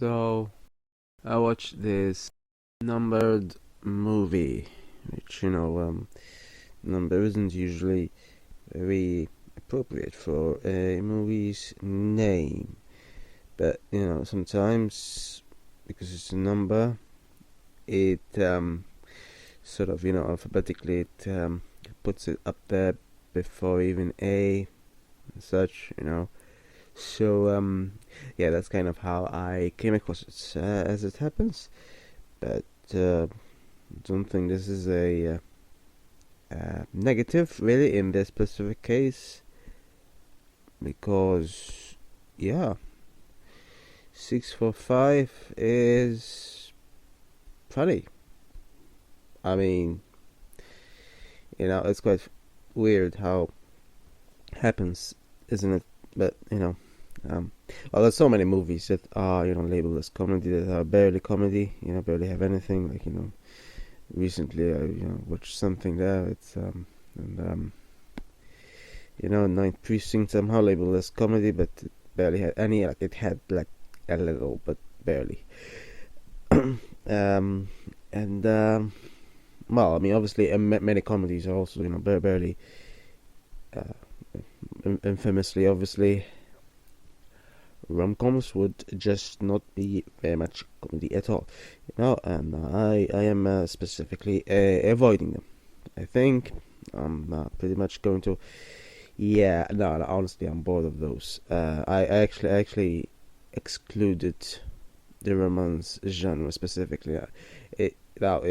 So I watched this numbered movie, which number isn't usually very appropriate for a movie's name, but sometimes because it's a number, it sort of alphabetically it puts it up there before even A and such. So yeah, that's kind of how I came across it as it happens. But don't think this is a negative really in this specific case, because yeah, 645 is funny. I mean, it's quite weird how it happens, isn't it? But well, there's so many movies that are labeled as comedy that are barely comedy. Barely have anything. Like recently I watched something there. It's Ninth Precinct somehow labeled as comedy, but it barely had any. Like it had like a little, but barely. And well, I mean, obviously, many comedies are also barely, infamously, obviously. Rom-coms would just not be very much comedy at all, and I am specifically avoiding them. I think I'm pretty much going to. Yeah, no, honestly, I'm bored of those. I actually excluded the romance genre specifically. It now,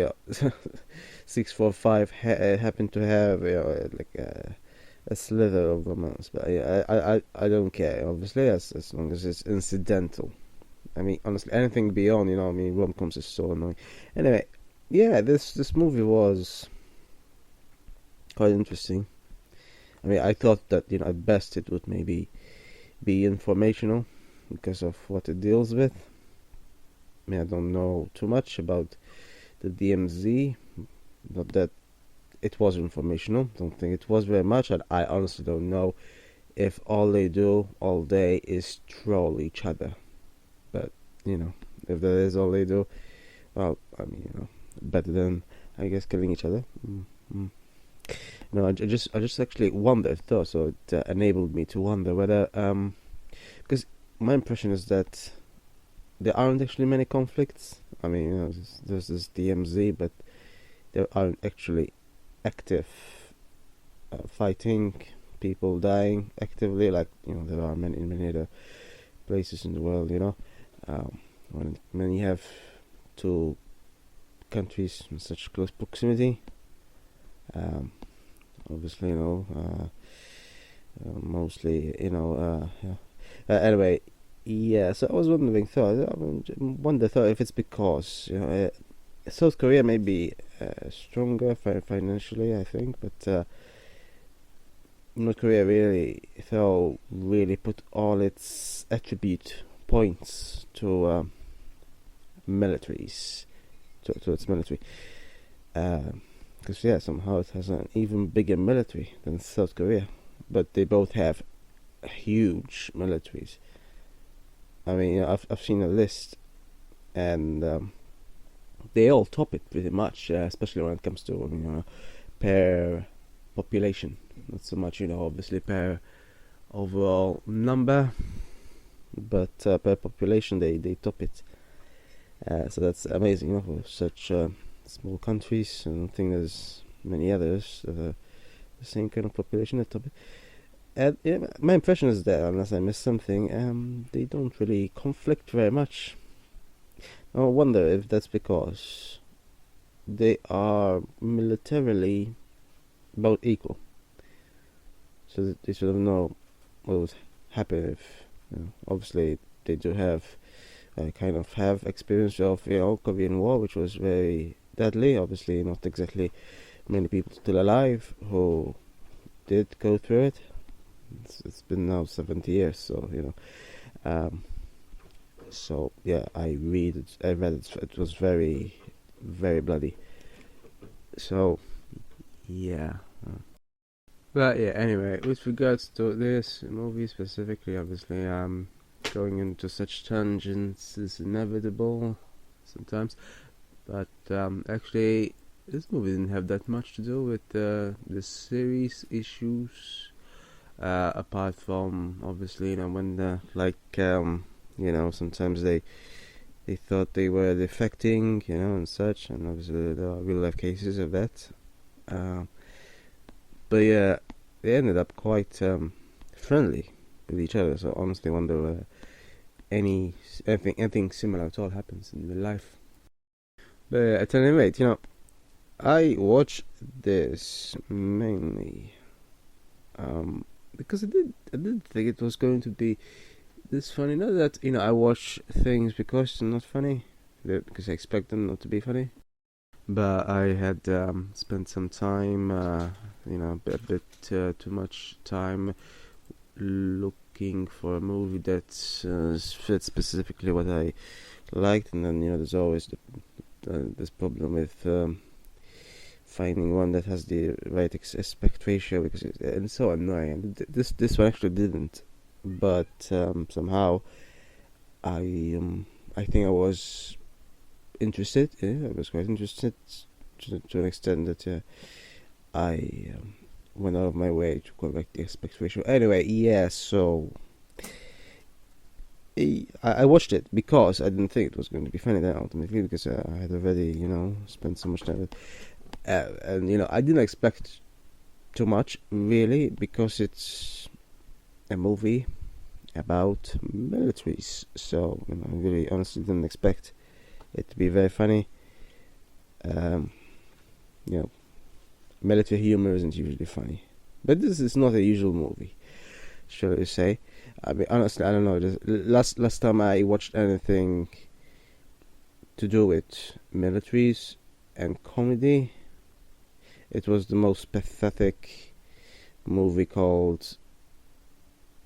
645 happened to have like a slither of romance, but I don't care, obviously, as long as it's incidental. I mean, honestly, anything beyond, rom-coms is so annoying. Anyway, yeah, this movie was quite interesting. I mean, I thought that, at best it would maybe be informational because of what it deals with. I mean, I don't know too much about the DMZ, but that it was informational. Don't think it was very much, and I honestly don't know if all they do all day is troll each other. But if that is all they do, well, I mean, better than, I guess, killing each other. I just actually wondered though, so it enabled me to wonder whether because my impression is that there aren't actually many conflicts. I mean, there's this DMZ, but there aren't actually active fighting, people dying actively, like there are many other places in the world. When you have two countries in such close proximity, obviously mostly yeah. Anyway, yeah. So I was wondering, thought if it's because South Korea may be stronger financially, I think, but North Korea really put all its attribute points to militaries, to its military. Because somehow it has an even bigger military than South Korea, but they both have huge militaries. I mean, I've seen a list, and they all top it pretty much, especially when it comes to per population. Not so much, obviously per overall number, but per population they top it. So that's amazing, for such small countries. I don't think there's many others the same kind of population that top it. And my impression is that, unless I missed something, they don't really conflict very much. I wonder if that's because they are militarily about equal, so that they sort of know what would happen if, obviously they do have kind of have experience of Korean War, which was very deadly. Obviously, not exactly many people still alive who did go through it. It's been now 70 years, so so yeah, I read it. It was very, very bloody. So yeah. But yeah, anyway, with regards to this movie specifically, obviously, going into such tangents is inevitable sometimes, but actually, this movie didn't have that much to do with the series issues. Apart from obviously, when sometimes they thought they were defecting, and such, and obviously there are real life cases of that. Uh, but yeah, they ended up quite friendly with each other. So honestly, wonder anything similar at all happens in real life. But at any rate, I watched this mainly because I didn't think it was going to be this funny. Not that I watch things because they're not funny, because I expect them not to be funny. But I had spent some time, a bit too much time looking for a movie that fits specifically what I liked, and then there's always this problem with finding one that has the right aspect ratio, because it's so annoying. This one actually didn't, but somehow I think I was interested. Yeah, I was quite interested to an extent that I went out of my way to correct the aspect ratio. Anyway, yeah. So I watched it because I didn't think it was going to be funny. Then ultimately, because I had already spent so much time with, and I didn't expect too much really, because it's a movie about militaries. So I really honestly didn't expect it to be very funny. Um, Military humor isn't usually funny, but this is not a usual movie, shall we say? I mean, honestly, I don't know. Last time I watched anything to do with militaries and comedy, it was the most pathetic movie called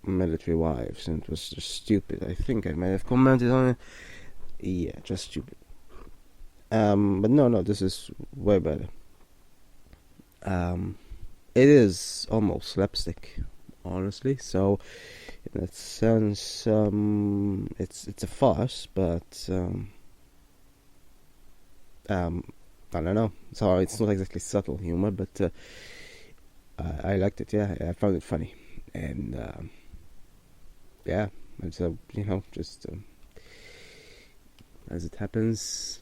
Military Wives, and it was just stupid. I think I might have commented on it. Yeah, just stupid. But no, this is way better. It is almost slapstick, honestly. So in that sense, it's a farce, but I don't know. So it's not exactly subtle humor, but I liked it. Yeah, I found it funny, and yeah, and so just as it happens.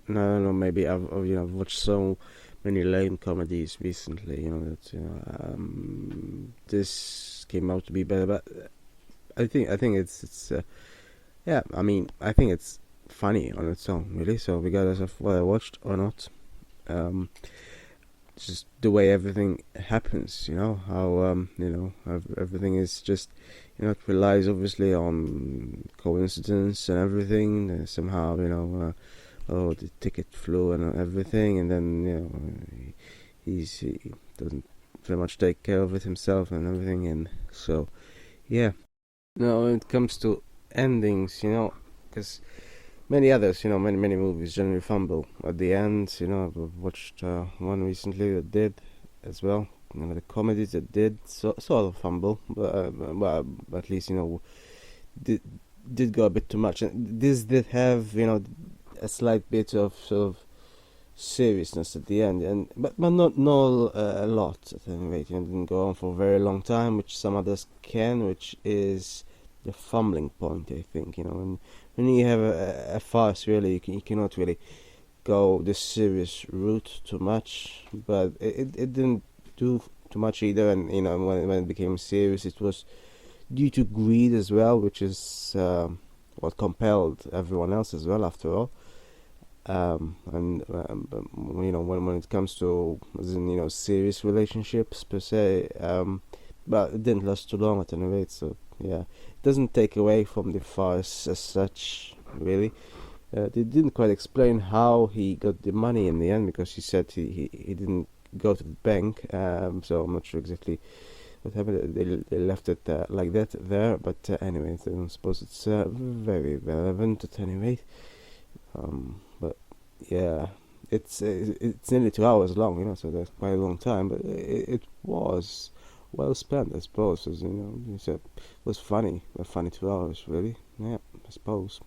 I don't know. Maybe I've watched so many lame comedies recently. This came out to be better, but I think it's yeah. I mean, I think it's funny on its own, really. So regardless of what I watched or not, just the way everything happens. How everything is just it relies obviously on coincidence and everything. Somehow the ticket flew and everything, and then he doesn't very much take care of it himself and everything, and so yeah. Now when it comes to endings, because many others, many movies generally fumble at the end. I've watched one recently that did as well. The comedies that did sort of fumble, but at least did go a bit too much. And this did have a slight bit of sort of seriousness at the end, and but not a lot at any rate. It didn't go on for a very long time, which some others can, which is the fumbling point. I think when you have a farce, really, you cannot really go this serious route too much, but it didn't do too much either. And when it became serious, it was due to greed as well, which is what compelled everyone else as well, after all. And when it comes to serious relationships per se, but it didn't last too long at any rate. So yeah, it doesn't take away from the farce as such, really. They didn't quite explain how he got the money in the end, because he said he didn't go to the bank. So I'm not sure exactly what happened. They left it like that there. But anyway, I don't suppose it's very relevant at any rate. But yeah, it's nearly 2 hours long, so that's quite a long time. But it was well spent, I suppose. As you know, you said it was funny, but funny 2 hours, really. Yeah, I suppose.